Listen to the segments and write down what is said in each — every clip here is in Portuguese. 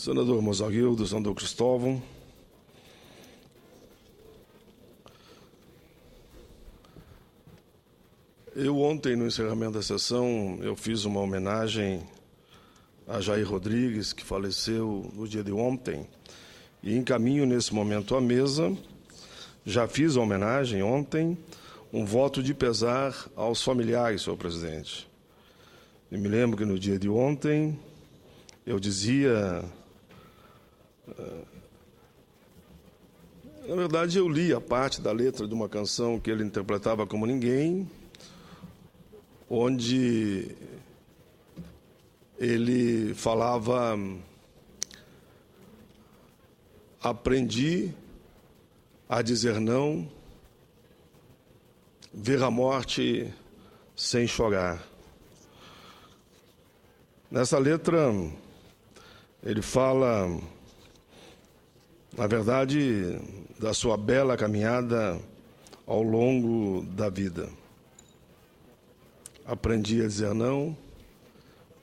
Senador Mozarrildo, senador Cristóvão, eu ontem, no encerramento da sessão, eu fiz uma homenagem a Jair Rodrigues, que faleceu no dia de ontem, e encaminho nesse momento à mesa. Já fiz a homenagem ontem, um voto de pesar aos familiares, senhor presidente. E me lembro que no dia de ontem eu dizia... Na verdade, eu li a parte da letra de uma canção que ele interpretava como ninguém, onde ele falava: aprendi a dizer não, ver a morte sem chorar. Nessa letra, ele fala, na verdade, da sua bela caminhada ao longo da vida. Aprendi a dizer não,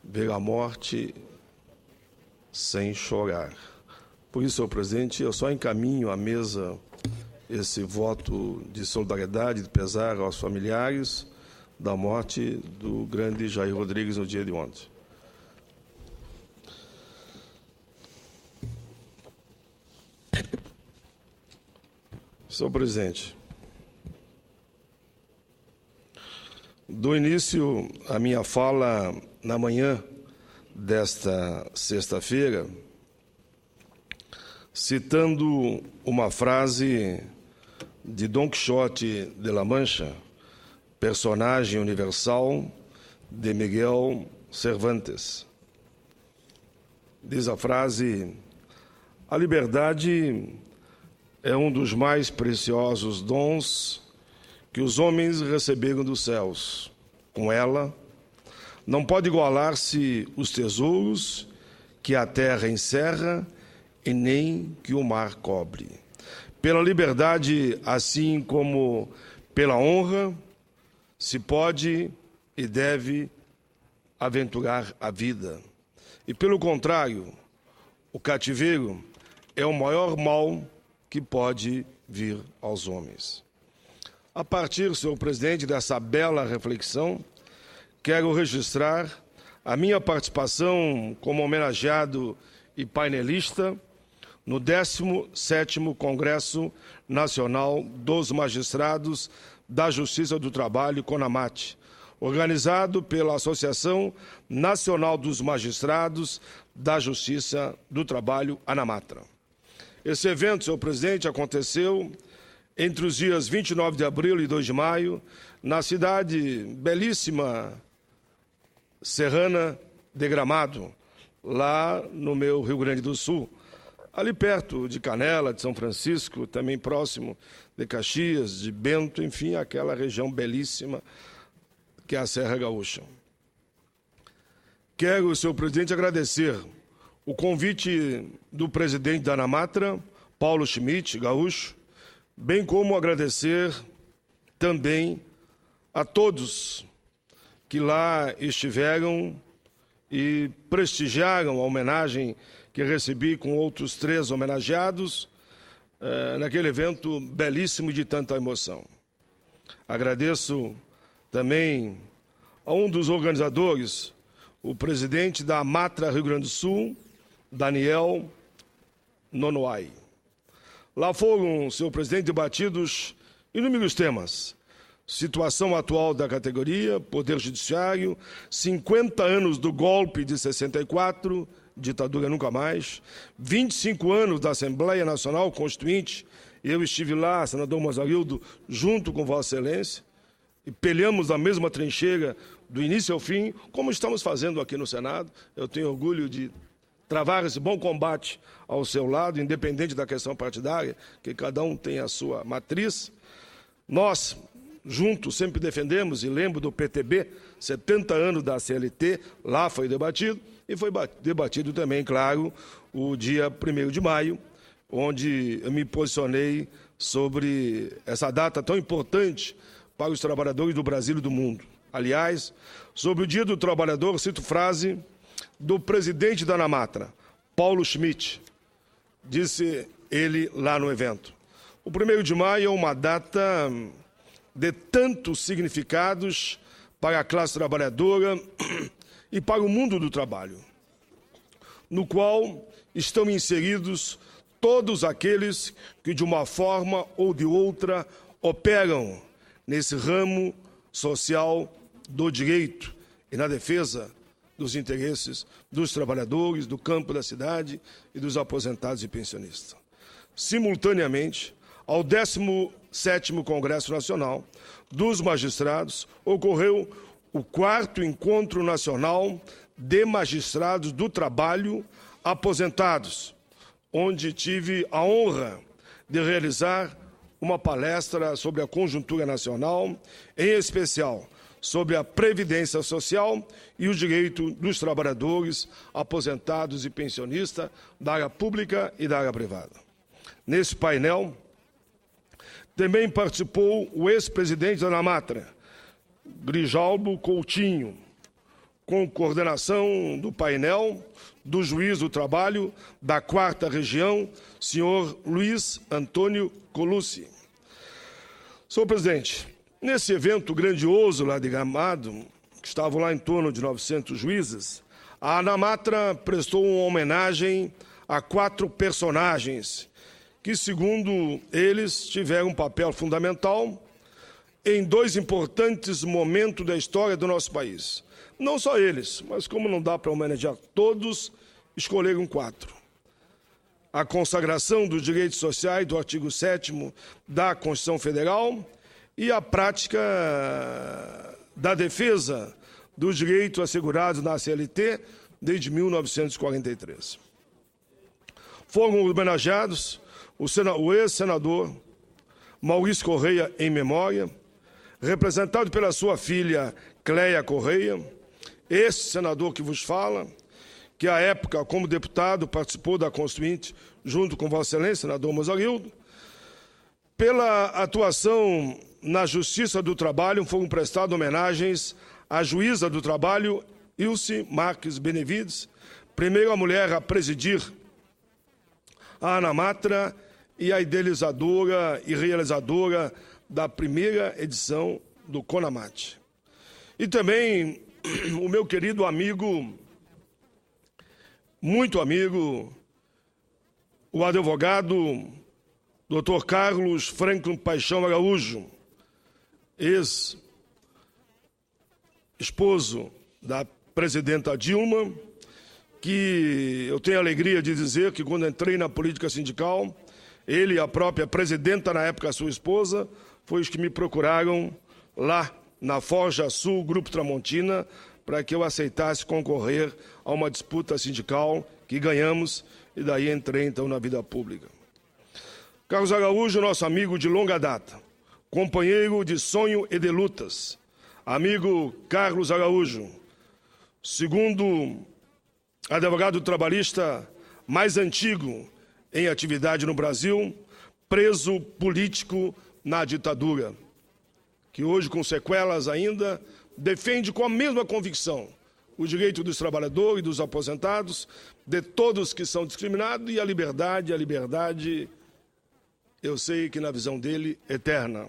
ver a morte sem chorar. Por isso, senhor presidente, eu só encaminho à mesa esse voto de solidariedade, de pesar aos familiares da morte do grande Jair Rodrigues no dia de ontem. Senhor presidente, dou início à minha fala na manhã desta sexta-feira, citando uma frase de Dom Quixote de La Mancha, personagem universal de Miguel Cervantes. Diz a frase: a liberdade é um dos mais preciosos dons que os homens receberam dos céus. Com ela, não pode igualar-se os tesouros que a terra encerra e nem que o mar cobre. Pela liberdade, assim como pela honra, se pode e deve aventurar a vida. E, pelo contrário, o cativeiro é o maior mal que pode vir aos homens. A partir, senhor presidente, dessa bela reflexão, quero registrar a minha participação como homenageado e painelista no 17º Congresso Nacional dos Magistrados da Justiça do Trabalho, CONAMAT, organizado pela Associação Nacional dos Magistrados da Justiça do Trabalho, ANAMATRA. Esse evento, senhor presidente, aconteceu entre os dias 29 de abril e 2 de maio, na cidade belíssima serrana de Gramado, lá no meu Rio Grande do Sul, ali perto de Canela, de São Francisco, também próximo de Caxias, de Bento, enfim, aquela região belíssima que é a Serra Gaúcha. Quero, senhor presidente, agradecer o convite do presidente da ANAMATRA, Paulo Schmidt, gaúcho, bem como agradecer também a todos que lá estiveram e prestigiaram a homenagem que recebi com outros 3 homenageados naquele evento belíssimo e de tanta emoção. Agradeço também a um dos organizadores, o presidente da AMATRA Rio Grande do Sul, Daniel Nonoai. Lá foram, senhor presidente, debatidos inúmeros temas: situação atual da categoria, Poder Judiciário, 50 anos do golpe de 64, ditadura nunca mais, 25 anos da Assembleia Nacional Constituinte, eu estive lá, senador Mozarrildo, junto com Vossa Excelência, e peleamos na mesma trincheira do início ao fim, como estamos fazendo aqui no Senado. Eu tenho orgulho de travar esse bom combate ao seu lado, independente da questão partidária, que cada um tem a sua matriz. Nós, juntos, sempre defendemos, e lembro do PTB, 70 anos da CLT, lá foi debatido, e foi debatido também, claro, o dia 1º de maio, onde eu me posicionei sobre essa data tão importante para os trabalhadores do Brasil e do mundo. Aliás, sobre o Dia do Trabalhador, cito frase do presidente da ANAMATRA, Paulo Schmidt. Disse ele lá no evento. O 1º de maio é uma data de tantos significados para a classe trabalhadora e para o mundo do trabalho, no qual estão inseridos todos aqueles que, de uma forma ou de outra, operam nesse ramo social do direito e na defesa dos interesses dos trabalhadores, do campo da cidade e dos aposentados e pensionistas. Simultaneamente, ao 17º Congresso Nacional dos Magistrados, ocorreu o 4º Encontro Nacional de Magistrados do Trabalho Aposentados, onde tive a honra de realizar uma palestra sobre a conjuntura nacional, em especial sobre a previdência social e o direito dos trabalhadores, aposentados e pensionistas da área pública e da área privada. Nesse painel, também participou o ex-presidente da ANAMATRA, Grijalbo Coutinho, com coordenação do painel do juiz do trabalho da 4ª Região, senhor Luiz Antônio Colucci. Senhor presidente, nesse evento grandioso lá de Gramado, que estavam lá em torno de 900 juízes, a ANAMATRA prestou uma homenagem a 4 personagens que, segundo eles, tiveram um papel fundamental em 2 importantes momentos da história do nosso país. Não só eles, mas como não dá para homenagear todos, escolheram 4. A consagração dos direitos sociais do artigo 7º da Constituição Federal e a prática da defesa dos direitos assegurados na CLT desde 1943. Foram homenageados o ex-senador Maurício Correia, em memória, representado pela sua filha Cléia Correia, esse senador que vos fala, que à época, como deputado, participou da Constituinte, junto com Vossa Excelência, senador Mozarildo. Pela atuação na Justiça do Trabalho, foram prestadas homenagens à juíza do trabalho, Ilse Marques Benevides, primeira mulher a presidir a ANAMATRA e a idealizadora e realizadora da primeira edição do CONAMAT. E também o meu querido amigo, muito amigo, o advogado Dr. Carlos Franklin Paixão Araújo, ex-esposo da presidenta Dilma, que eu tenho a alegria de dizer que quando entrei na política sindical, ele e a própria presidenta, na época a sua esposa, foi os que me procuraram lá na Forja Sul, Grupo Tramontina, para que eu aceitasse concorrer a uma disputa sindical que ganhamos e daí entrei então na vida pública. Carlos Araújo, nosso amigo de longa data, companheiro de sonho e de lutas, amigo Carlos Araújo, segundo advogado trabalhista mais antigo em atividade no Brasil, preso político na ditadura, que hoje, com sequelas ainda, defende com a mesma convicção o direito dos trabalhadores e dos aposentados, de todos que são discriminados, e a liberdade, eu sei que na visão dele, eterna.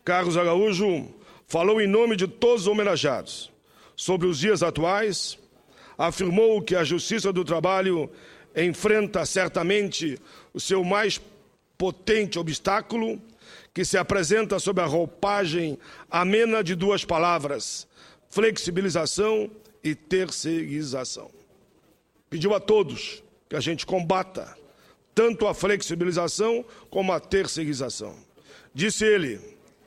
Carlos Araújo falou em nome de todos os homenageados sobre os dias atuais, afirmou que a Justiça do Trabalho enfrenta certamente o seu mais potente obstáculo, que se apresenta sob a roupagem amena de 2 palavras, flexibilização e terceirização. Pediu a todos que a gente combata tanto a flexibilização como a terceirização. Disse ele,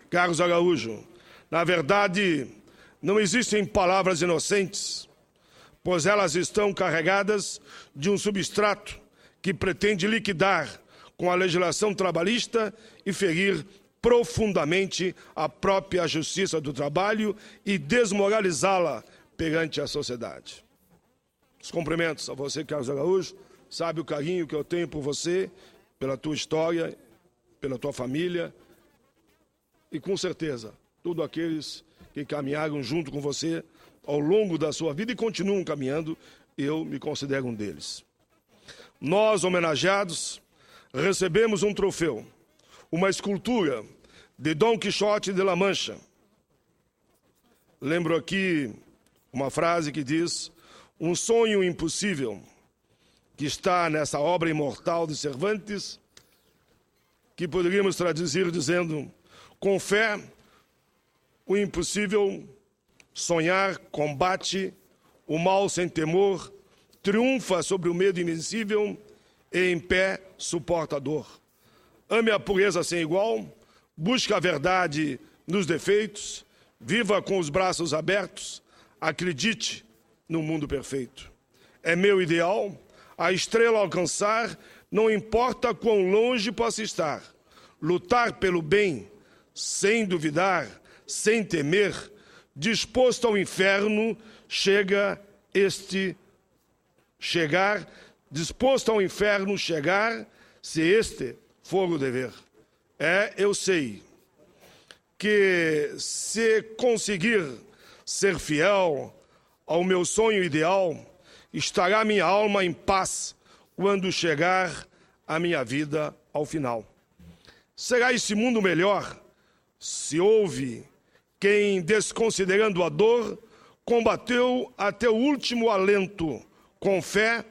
Carlos Araújo, na verdade, não existem palavras inocentes, pois elas estão carregadas de um substrato que pretende liquidar com a legislação trabalhista e ferir profundamente a própria justiça do trabalho e desmoralizá-la perante a sociedade. Os cumprimentos a você, Carlos Araújo, sabe o carinho que eu tenho por você, pela tua história, pela tua família e, com certeza, todos aqueles que caminharam junto com você ao longo da sua vida e continuam caminhando, eu me considero um deles. nós, homenageados, recebemos um troféu, uma escultura de Dom Quixote de La Mancha. Lembro aqui uma frase que diz: um sonho impossível, que está nessa obra imortal de Cervantes, que poderíamos traduzir dizendo: com fé, o impossível sonhar combate o mal sem temor, triunfa sobre o medo invencível e em pé suporta a dor. Ame a pureza sem igual, busque a verdade nos defeitos, viva com os braços abertos, acredite no mundo perfeito. É meu ideal a estrela alcançar, não importa quão longe possa estar. Lutar pelo bem, sem duvidar, sem temer, disposto ao inferno, disposto ao inferno chegar, se este for o dever. Eu sei que se conseguir ser fiel ao meu sonho ideal, estará minha alma em paz quando chegar a minha vida ao final. Será esse mundo melhor se houve quem, desconsiderando a dor, combateu até o último alento, com fé,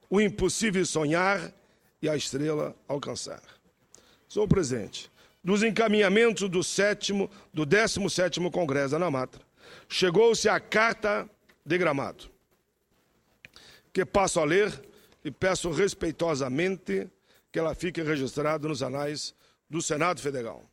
o impossível sonhar e a estrela alcançar. Senhor presidente, dos encaminhamentos do 17º Congresso da ANAMATRA, chegou-se a Carta de Gramado, que passo a ler e peço respeitosamente que ela fique registrada nos anais do Senado Federal.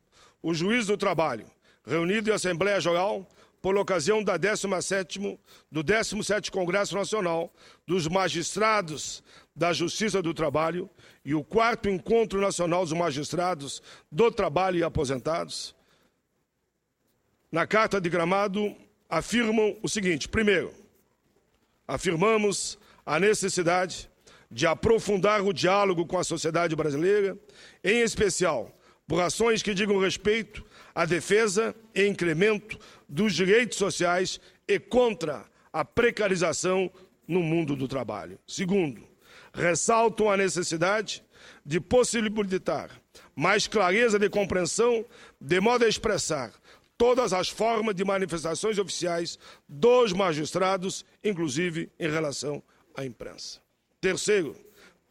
O juiz do trabalho, reunido em Assembleia Geral, por ocasião do 17º Congresso Nacional dos Magistrados da Justiça do Trabalho e o 4º Encontro Nacional dos Magistrados do Trabalho e Aposentados, na Carta de Gramado, afirmam o seguinte: primeiro, afirmamos a necessidade de aprofundar o diálogo com a sociedade brasileira, em especial por ações que digam respeito à defesa e incremento dos direitos sociais e contra a precarização no mundo do trabalho. Segundo, ressaltam a necessidade de possibilitar mais clareza de compreensão, de modo a expressar todas as formas de manifestações oficiais dos magistrados, inclusive em relação à imprensa. Terceiro,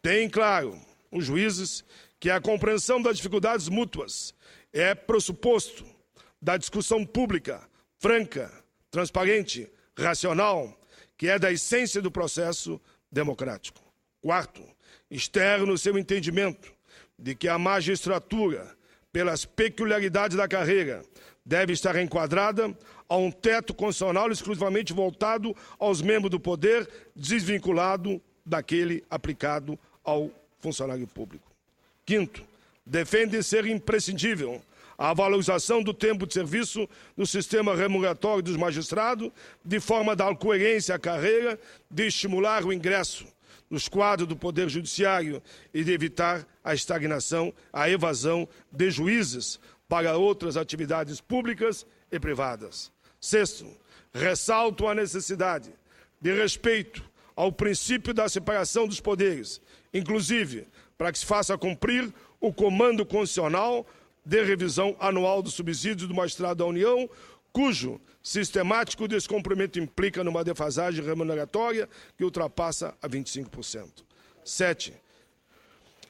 tem claro os juízes que a compreensão das dificuldades mútuas é pressuposto da discussão pública, franca, transparente, racional, que é da essência do processo democrático. Quarto, externo seu entendimento de que a magistratura, pelas peculiaridades da carreira, deve estar enquadrada a um teto constitucional exclusivamente voltado aos membros do poder, desvinculado daquele aplicado ao funcionário público. Quinto, defende ser imprescindível a valorização do tempo de serviço no sistema remuneratório dos magistrados, de forma a dar coerência à carreira, de estimular o ingresso nos quadros do Poder Judiciário e de evitar a estagnação, a evasão de juízes para outras atividades públicas e privadas. Sexto, ressalto a necessidade de respeito ao princípio da separação dos poderes, inclusive para que se faça cumprir o comando constitucional de revisão anual dos subsídios do magistrado da União, cujo sistemático descumprimento implica numa defasagem remuneratória que ultrapassa a 25%. 7.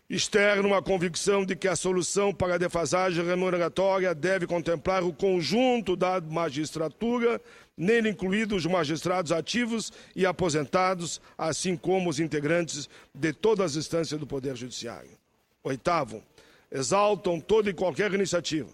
Externo a convicção de que a solução para a defasagem remuneratória deve contemplar o conjunto da magistratura, nele incluídos os magistrados ativos e aposentados, assim como os integrantes de todas as instâncias do Poder Judiciário. Oitavo, exaltam toda e qualquer iniciativa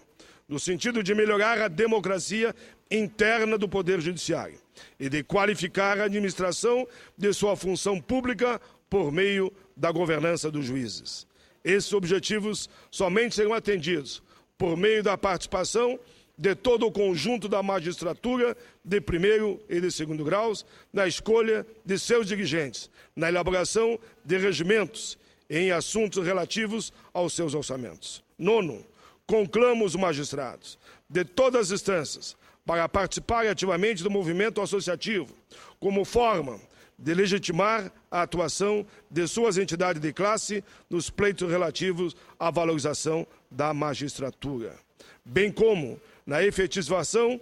no sentido de melhorar a democracia interna do Poder Judiciário e de qualificar a administração de sua função pública por meio da governança dos juízes. Esses objetivos somente serão atendidos por meio da participação de todo o conjunto da magistratura de primeiro e de segundo graus na escolha de seus dirigentes, na elaboração de regimentos e em assuntos relativos aos seus orçamentos. Nono, conclamo os magistrados de todas as instâncias para participar ativamente do movimento associativo, como forma de legitimar a atuação de suas entidades de classe nos pleitos relativos à valorização da magistratura, bem como na efetivação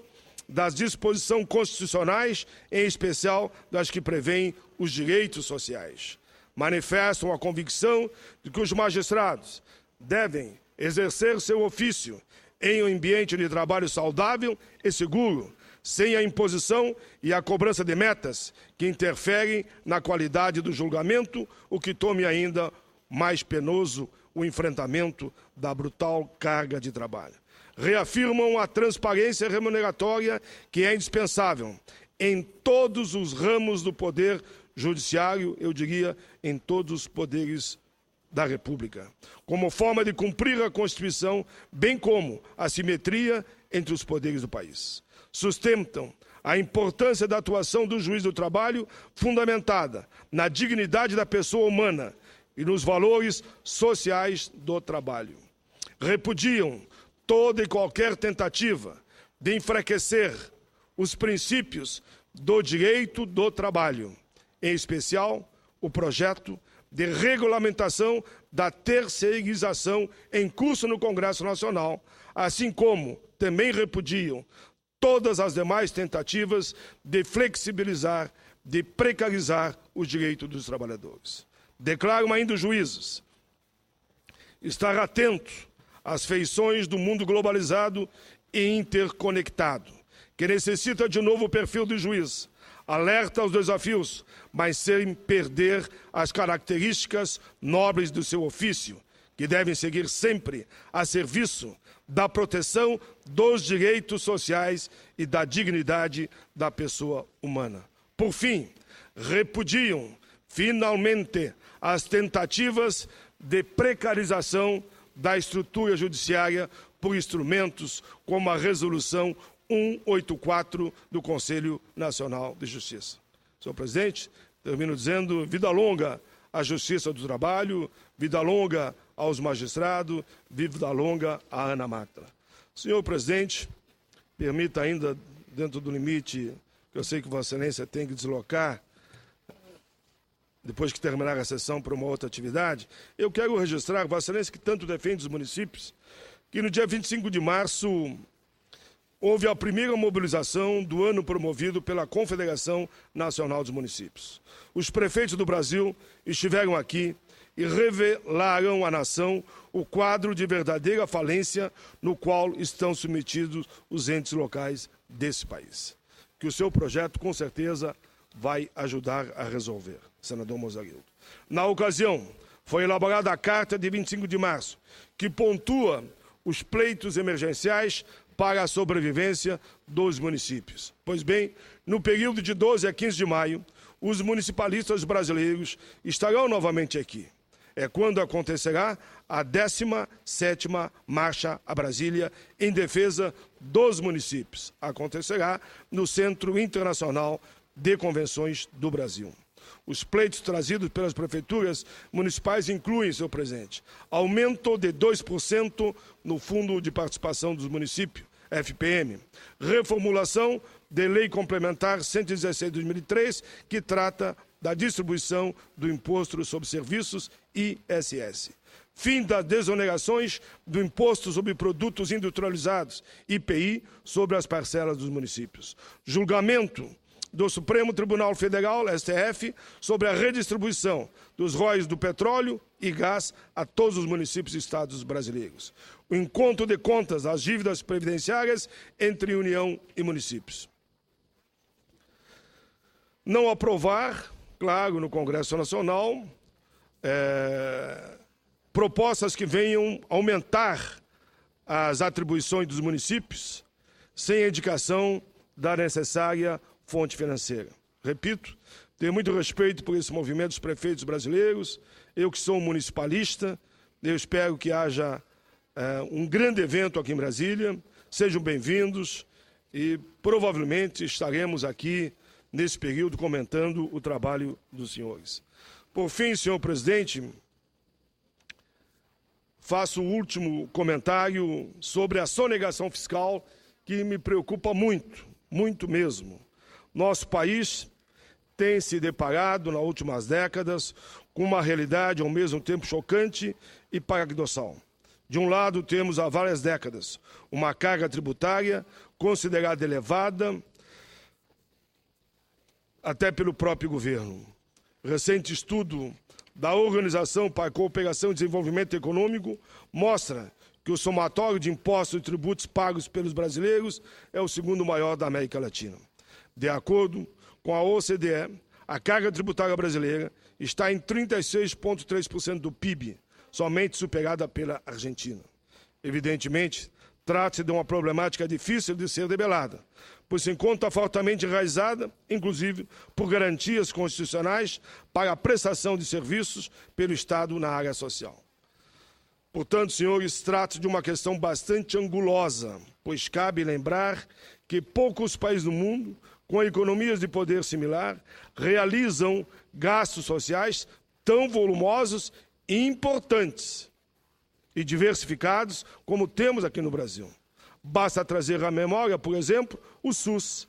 das disposições constitucionais, em especial das que prevêem os direitos sociais. Manifestam a convicção de que os magistrados devem exercer seu ofício em um ambiente de trabalho saudável e seguro, sem a imposição e a cobrança de metas que interferem na qualidade do julgamento, o que torne ainda mais penoso o enfrentamento da brutal carga de trabalho. Reafirmam a transparência remuneratória que é indispensável em todos os ramos do poder judiciário, eu diria, em todos os poderes da República, como forma de cumprir a Constituição, bem como a simetria entre os poderes do país. Sustentam a importância da atuação do juiz do trabalho, fundamentada na dignidade da pessoa humana e nos valores sociais do trabalho. Repudiam toda e qualquer tentativa de enfraquecer os princípios do direito do trabalho, em especial o projeto de regulamentação da terceirização em curso no Congresso Nacional, assim como também repudiam todas as demais tentativas de flexibilizar, de precarizar os direitos dos trabalhadores. Declaram ainda os juízes estar atentos às feições do mundo globalizado e interconectado, que necessita de um novo perfil do juiz, alerta aos desafios, mas sem perder as características nobres do seu ofício, que devem seguir sempre a serviço da proteção dos direitos sociais e da dignidade da pessoa humana. Por fim, repudiam finalmente as tentativas de precarização da estrutura judiciária por instrumentos como a Resolução 184 do Conselho Nacional de Justiça. Senhor presidente, termino dizendo vida longa à Justiça do Trabalho, vida longa aos magistrados, vida longa à Ana Marta. Senhor presidente, permita ainda, dentro do limite que eu sei que Vossa Excelência tem que deslocar, depois que terminar a sessão para uma outra atividade, eu quero registrar, Vossa Excelência, que tanto defende os municípios, que no dia 25 de março houve a primeira mobilização do ano promovido pela Confederação Nacional dos Municípios. Os prefeitos do Brasil estiveram aqui e revelaram à nação o quadro de verdadeira falência no qual estão submetidos os entes locais desse país, que o seu projeto, com certeza, vai ajudar a resolver, senador Mozarildo. Na ocasião, foi elaborada a Carta de 25 de março, que pontua os pleitos emergenciais para a sobrevivência dos municípios. Pois bem, no período de 12 a 15 de maio, os municipalistas brasileiros estarão novamente aqui. É quando acontecerá a 17ª Marcha a Brasília em defesa dos municípios. Acontecerá no Centro Internacional de Convenções do Brasil. Os pleitos trazidos pelas prefeituras municipais incluem, senhor presidente, aumento de 2% no Fundo de Participação dos Municípios, FPM, reformulação de Lei Complementar 116 de 2003, que trata da distribuição do Imposto sobre Serviços, ISS. Fim das desonerações do Imposto sobre Produtos Industrializados, IPI, sobre as parcelas dos municípios. Julgamento do Supremo Tribunal Federal, STF, sobre a redistribuição dos royalties do petróleo e gás a todos os municípios e estados brasileiros. O encontro de contas das dívidas previdenciárias entre União e municípios. Não aprovar, claro, no Congresso Nacional, propostas que venham aumentar as atribuições dos municípios sem a indicação da necessária fonte financeira. Repito, tenho muito respeito por esse movimento dos prefeitos brasileiros, eu que sou municipalista, eu espero que haja um grande evento aqui em Brasília, sejam bem-vindos e provavelmente estaremos aqui nesse período comentando o trabalho dos senhores. Por fim, senhor presidente, faço o último comentário sobre a sonegação fiscal, que me preocupa muito, muito mesmo. Nosso país tem se deparado nas últimas décadas com uma realidade ao mesmo tempo chocante e paradoxal. De um lado, temos há várias décadas uma carga tributária considerada elevada até pelo próprio governo. Recente estudo da Organização para a Cooperação e Desenvolvimento Econômico mostra que o somatório de impostos e tributos pagos pelos brasileiros é o segundo maior da América Latina. De acordo com a OCDE, a carga tributária brasileira está em 36,3% do PIB, somente superada pela Argentina. Evidentemente, trata-se de uma problemática difícil de ser debelada, pois se encontra fortemente enraizada, inclusive por garantias constitucionais para a prestação de serviços pelo Estado na área social. Portanto, senhores, trata-se de uma questão bastante angulosa, pois cabe lembrar que poucos países do mundo, com economias de poder similar, realizam gastos sociais tão volumosos e importantes e diversificados como temos aqui no Brasil. Basta trazer à memória, por exemplo, o SUS,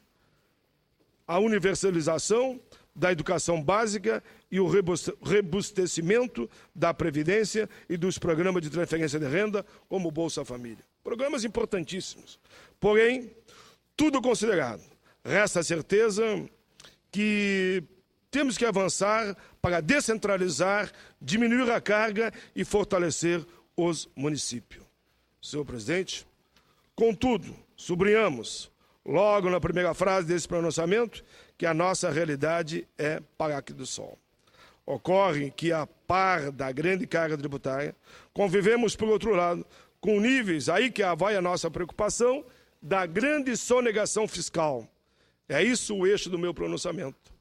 a universalização da educação básica e o robustecimento da Previdência e dos programas de transferência de renda, como o Bolsa Família. Programas importantíssimos. Porém, tudo considerado, resta a certeza que temos que avançar para descentralizar, diminuir a carga e fortalecer os municípios. Senhor presidente, contudo, sublinhamos, logo na primeira frase desse pronunciamento, que a nossa realidade é Parque do Sol. Ocorre que, a par da grande carga tributária, convivemos, por outro lado, com níveis, aí que vai a nossa preocupação, da grande sonegação fiscal. É isso o eixo do meu pronunciamento.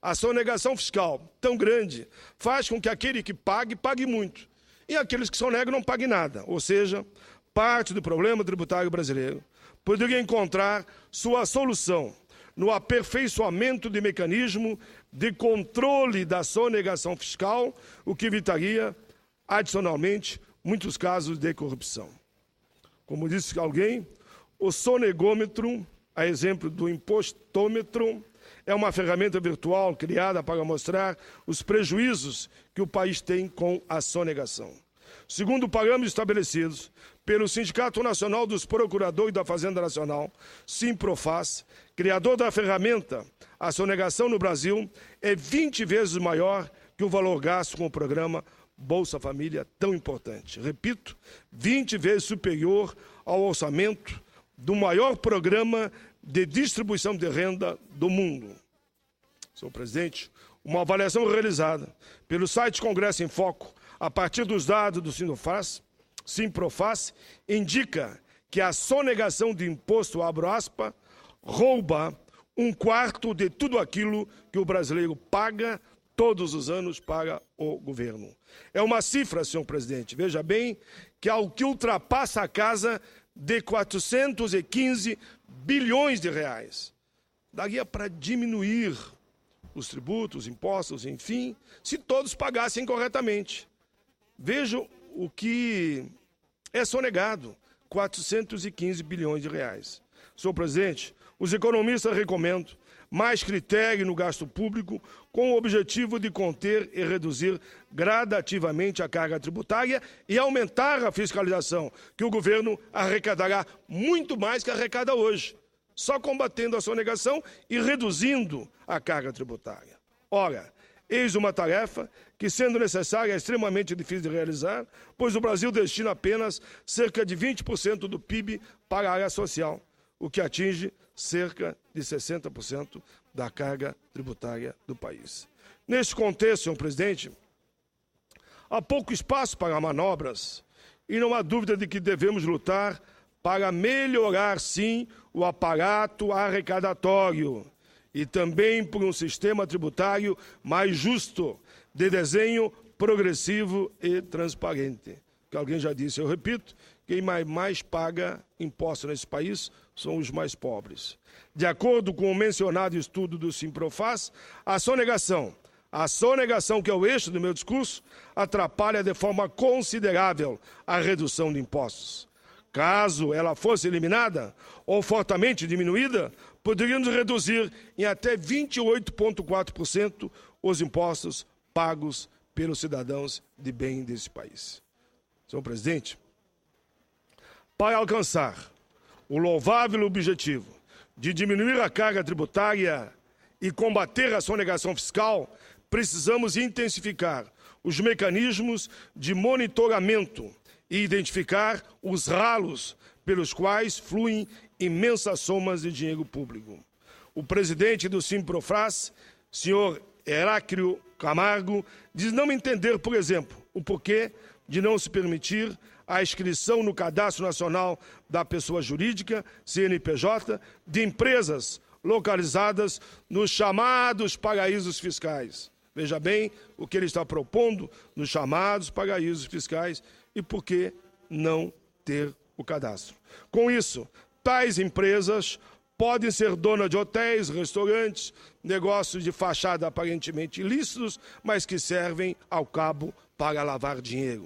A sonegação fiscal, tão grande, faz com que aquele que pague, pague muito. E aqueles que sonegam não paguem nada. Ou seja, parte do problema tributário brasileiro poderia encontrar sua solução no aperfeiçoamento de mecanismo de controle da sonegação fiscal, o que evitaria, adicionalmente, muitos casos de corrupção. Como disse alguém, o sonegômetro, a exemplo do impostômetro, é uma ferramenta virtual criada para mostrar os prejuízos que o país tem com a sonegação. Segundo parâmetros estabelecidos pelo Sindicato Nacional dos Procuradores da Fazenda Nacional, Simprofaz, criador da ferramenta, a sonegação no Brasil é 20 vezes maior que o valor gasto com o programa Bolsa Família, tão importante. Repito, 20 vezes superior ao orçamento do maior programa de distribuição de renda do mundo. Senhor presidente, uma avaliação realizada pelo site Congresso em Foco, a partir dos dados do Simprofaz, indica que a sonegação de imposto, abro aspas, rouba 1/4 de tudo aquilo que o brasileiro paga todos os anos para o governo. É uma cifra, senhor presidente, veja bem, que ultrapassa a casa de 415 bilhões de reais. Daria para diminuir os tributos, impostos, enfim, se todos pagassem corretamente. Vejam o que é sonegado, 415 bilhões de reais. Senhor presidente, os economistas recomendam mais critério no gasto público com o objetivo de conter e reduzir gradativamente a carga tributária e aumentar a fiscalização, que o governo arrecadará muito mais que arrecada hoje, só combatendo a sonegação e reduzindo a carga tributária. Ora, eis uma tarefa que, sendo necessária, é extremamente difícil de realizar, pois o Brasil destina apenas cerca de 20% do PIB para a área social, o que atinge cerca de 60% da carga tributária do país. Neste contexto, senhor presidente, há pouco espaço para manobras e não há dúvida de que devemos lutar para melhorar, sim, o aparato arrecadatório e também por um sistema tributário mais justo, de desenho progressivo e transparente. Que alguém já disse, eu repito, quem mais paga imposto nesse país são os mais pobres. De acordo com o mencionado estudo do Simprofaz, a sonegação, que é o eixo do meu discurso, atrapalha de forma considerável a redução de impostos. Caso ela fosse eliminada ou fortemente diminuída, poderíamos reduzir em até 28,4% os impostos pagos pelos cidadãos de bem desse país. Senhor presidente, para alcançar o louvável objetivo de diminuir a carga tributária e combater a sonegação fiscal, precisamos intensificar os mecanismos de monitoramento e identificar os ralos pelos quais fluem imensas somas de dinheiro público. O presidente do Simprofras, senhor Heráclio Camargo, diz não entender, por exemplo, o porquê de não se permitir a inscrição no Cadastro Nacional da Pessoa Jurídica, CNPJ, de empresas localizadas nos chamados paraísos fiscais. Veja bem o que ele está propondo nos chamados paraísos fiscais e por que não ter o cadastro. Com isso, tais empresas podem ser donas de hotéis, restaurantes, negócios de fachada aparentemente ilícitos, mas que servem ao cabo para lavar dinheiro.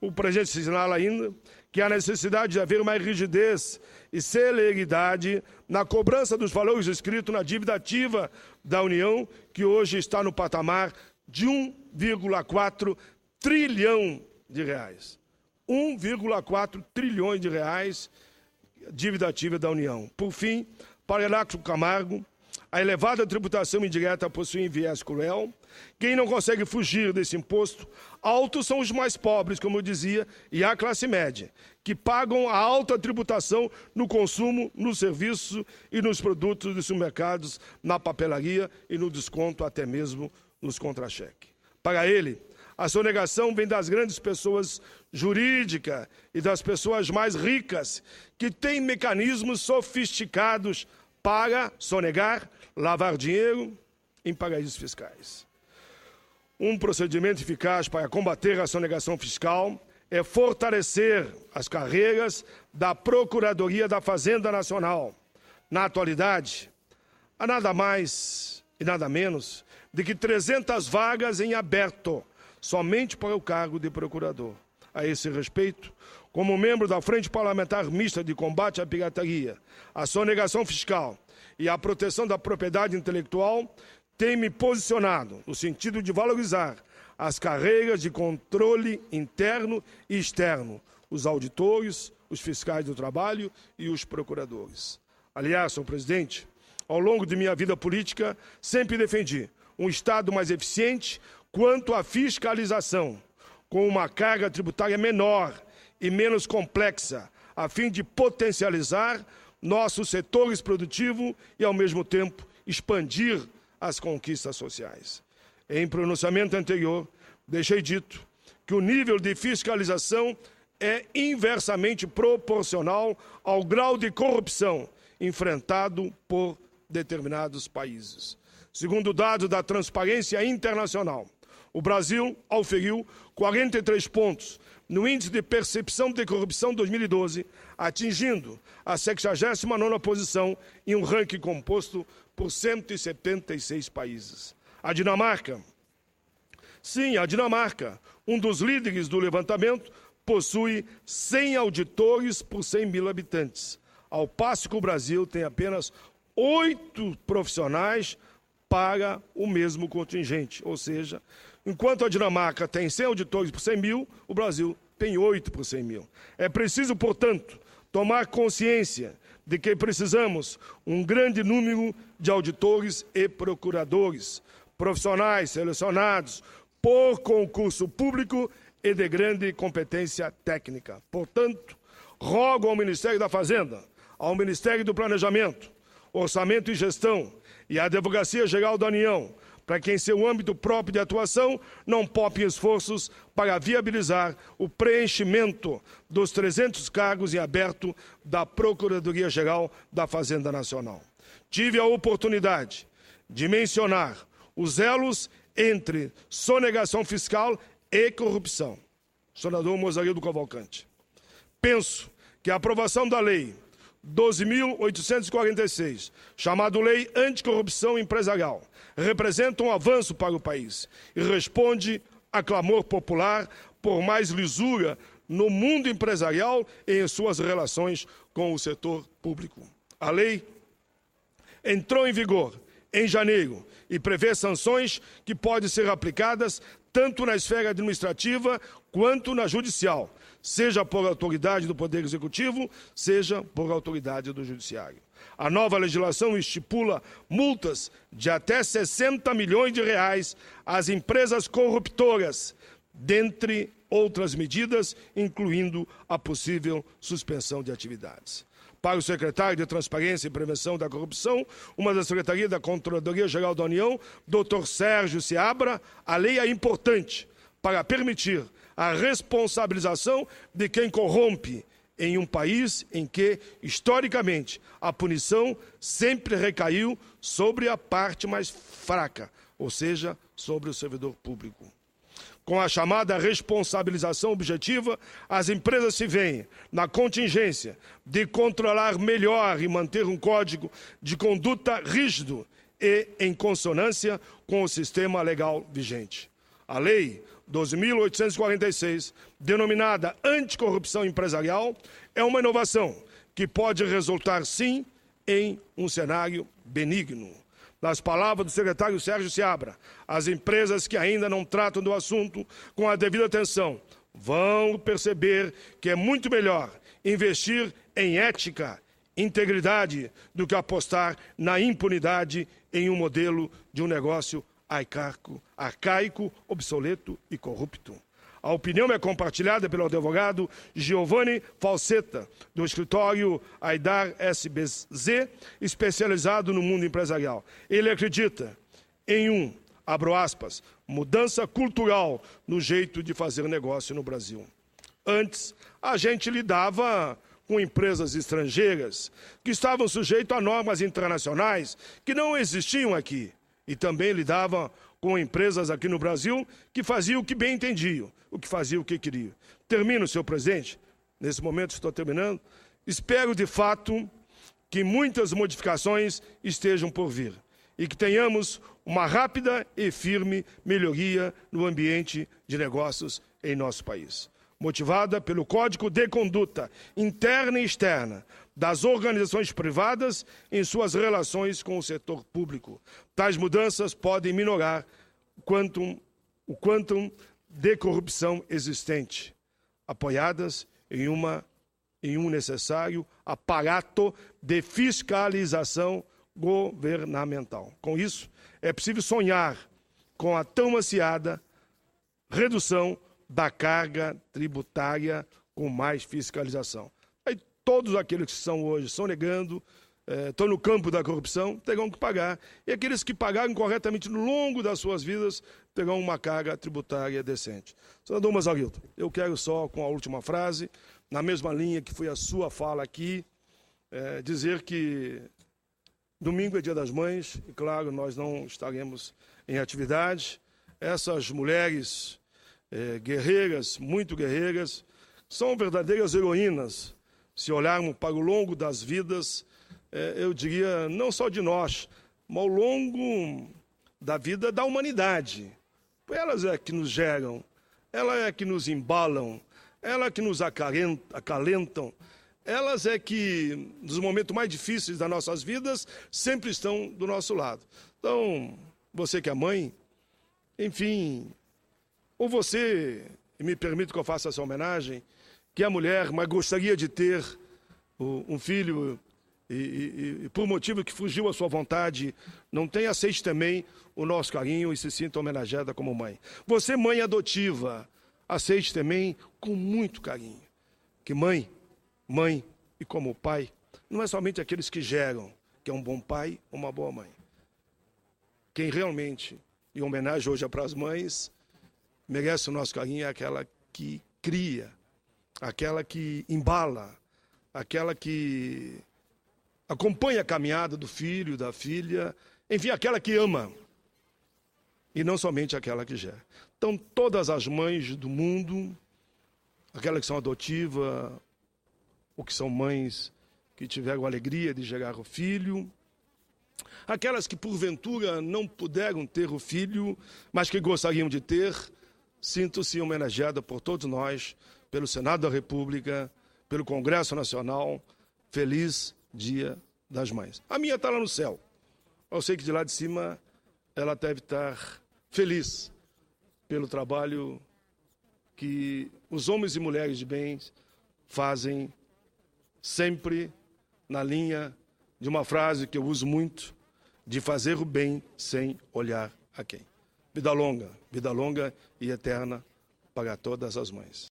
O presidente assinala ainda que há necessidade de haver mais rigidez e celeridade na cobrança dos valores inscritos na dívida ativa da União, que hoje está no patamar de 1,4 trilhão de reais. 1,4 trilhões de reais dívida ativa da União. Por fim, para Heráclio Camargo, a elevada tributação indireta possui um viés cruel. Quem não consegue fugir desse imposto alto são os mais pobres, como eu dizia, e a classe média, que pagam a alta tributação no consumo, no serviço e nos produtos dos supermercados, na papelaria e no desconto, até mesmo nos contra-cheque. Para ele, a sonegação vem das grandes pessoas jurídicas e das pessoas mais ricas, que têm mecanismos sofisticados para sonegar, lavar dinheiro em paraísos fiscais. Um procedimento eficaz para combater a sonegação fiscal é fortalecer as carreiras da Procuradoria da Fazenda Nacional. Na atualidade, há nada mais e nada menos de que 300 vagas em aberto, somente para o cargo de procurador. A esse respeito, como membro da Frente Parlamentar Mista de Combate à Pirataria, à Sonegação Fiscal e à Proteção da Propriedade Intelectual, tem me posicionado no sentido de valorizar as carreiras de controle interno e externo, os auditores, os fiscais do trabalho e os procuradores. Aliás, senhor presidente, ao longo de minha vida política, sempre defendi um Estado mais eficiente quanto à fiscalização, com uma carga tributária menor e menos complexa, a fim de potencializar nossos setores produtivos e, ao mesmo tempo, expandir as conquistas sociais. Em pronunciamento anterior, deixei dito que o nível de fiscalização é inversamente proporcional ao grau de corrupção enfrentado por determinados países. Segundo dados da Transparência Internacional, o Brasil auferiu 43 pontos no Índice de Percepção de Corrupção 2012, atingindo a 69ª posição em um ranking composto por 176 países. A Dinamarca, sim, a Dinamarca, um dos líderes do levantamento, possui 100 auditores por 100 mil habitantes, ao passo que o Brasil tem apenas 8 profissionais para o mesmo contingente, ou seja, enquanto a Dinamarca tem 100 auditores por 100 mil, o Brasil tem 8 por 100 mil. É preciso, portanto, tomar consciência de que precisamos um grande número de auditores e procuradores, profissionais selecionados por concurso público e de grande competência técnica. Portanto, rogo ao Ministério da Fazenda, ao Ministério do Planejamento, Orçamento e Gestão e à Advocacia Geral da União, para que em seu âmbito próprio de atuação não poupem esforços para viabilizar o preenchimento dos 300 cargos em aberto da Procuradoria-Geral da Fazenda Nacional. Tive a oportunidade de mencionar os elos entre sonegação fiscal e corrupção. Senador Mozarildo Cavalcante. Penso que a aprovação da Lei 12.846, chamada Lei Anticorrupção Empresarial, representa um avanço para o país e responde a clamor popular por mais lisura no mundo empresarial e em suas relações com o setor público. A lei entrou em vigor em janeiro e prevê sanções que podem ser aplicadas tanto na esfera administrativa quanto na judicial, seja por autoridade do Poder Executivo, seja por autoridade do Judiciário. A nova legislação estipula multas de até 60 milhões de reais às empresas corruptoras, dentre outras medidas, incluindo a possível suspensão de atividades. Para o secretário de Transparência e Prevenção da Corrupção, uma da Secretaria da Controladoria-Geral da União, Dr. Sérgio Seabra, a lei é importante para permitir a responsabilização de quem corrompe em um país em que, historicamente, a punição sempre recaiu sobre a parte mais fraca, ou seja, sobre o servidor público. Com a chamada responsabilização objetiva, as empresas se veem na contingência de controlar melhor e manter um código de conduta rígido e em consonância com o sistema legal vigente. A Lei 12.846, denominada Anticorrupção Empresarial, é uma inovação que pode resultar, sim, em um cenário benigno. Nas palavras do secretário Sérgio Seabra, as empresas que ainda não tratam do assunto com a devida atenção vão perceber que é muito melhor investir em ética, integridade, do que apostar na impunidade em um modelo de um negócio arcaico, obsoleto e corrupto. A opinião é compartilhada pelo advogado Giovanni Falsetta, do escritório Aidar SBZ, especializado no mundo empresarial. Ele acredita em abro aspas, mudança cultural no jeito de fazer negócio no Brasil. Antes, a gente lidava com empresas estrangeiras que estavam sujeitas a normas internacionais que não existiam aqui. E também lidava com empresas aqui no Brasil que faziam o que bem entendiam, o que faziam o que queriam. Termino, senhor presidente, nesse momento estou terminando. Espero, de fato, que muitas modificações estejam por vir e que tenhamos uma rápida e firme melhoria no ambiente de negócios em nosso país. Motivada pelo Código de Conduta Interna e Externa das organizações privadas em suas relações com o setor público. Tais mudanças podem minorar o quantum de corrupção existente, apoiadas em um necessário aparato de fiscalização governamental. Com isso, é possível sonhar com a tão ansiada redução da carga tributária com mais fiscalização. Aí todos aqueles que estão hoje sonegando, estão no campo da corrupção, terão que pagar. E aqueles que pagaram corretamente no longo das suas vidas terão uma carga tributária decente. Senador Mazzarilton, eu quero só, com a última frase, na mesma linha que foi a sua fala aqui, dizer que domingo é Dia das Mães, e claro, nós não estaremos em atividade. Essas mulheres guerreiras, muito guerreiras, são verdadeiras heroínas. Se olharmos para o longo das vidas, eu diria, não só de nós, mas ao longo da vida da humanidade. Elas é que nos geram, elas é que nos embalam, elas é que nos acalentam, elas é que, nos momentos mais difíceis das nossas vidas, sempre estão do nosso lado. Então, você que é mãe, enfim, ou você, e me permite que eu faça essa homenagem, que é mulher, mas gostaria de ter um filho e por motivo que fugiu à sua vontade, não tem, aceite também o nosso carinho e se sinta homenageada como mãe. Você, mãe adotiva, aceite também com muito carinho. Que mãe e como pai, não é somente aqueles que geram, que é um bom pai ou uma boa mãe. Quem realmente, em homenagem hoje para as mães, merece o nosso carinho é aquela que cria, aquela que embala, aquela que acompanha a caminhada do filho, da filha, enfim, aquela que ama, e não somente aquela que gera. Então, todas as mães do mundo, aquelas que são adotivas, ou que são mães que tiveram a alegria de gerar o filho, aquelas que porventura não puderam ter o filho, mas que gostariam de ter, sinto-se homenageada por todos nós, pelo Senado da República, pelo Congresso Nacional, feliz Dia das Mães. A minha está lá no céu. Eu sei que de lá de cima ela deve estar feliz pelo trabalho que os homens e mulheres de bem fazem, sempre na linha de uma frase que eu uso muito, de fazer o bem sem olhar a quem. Vida longa e eterna para todas as mães.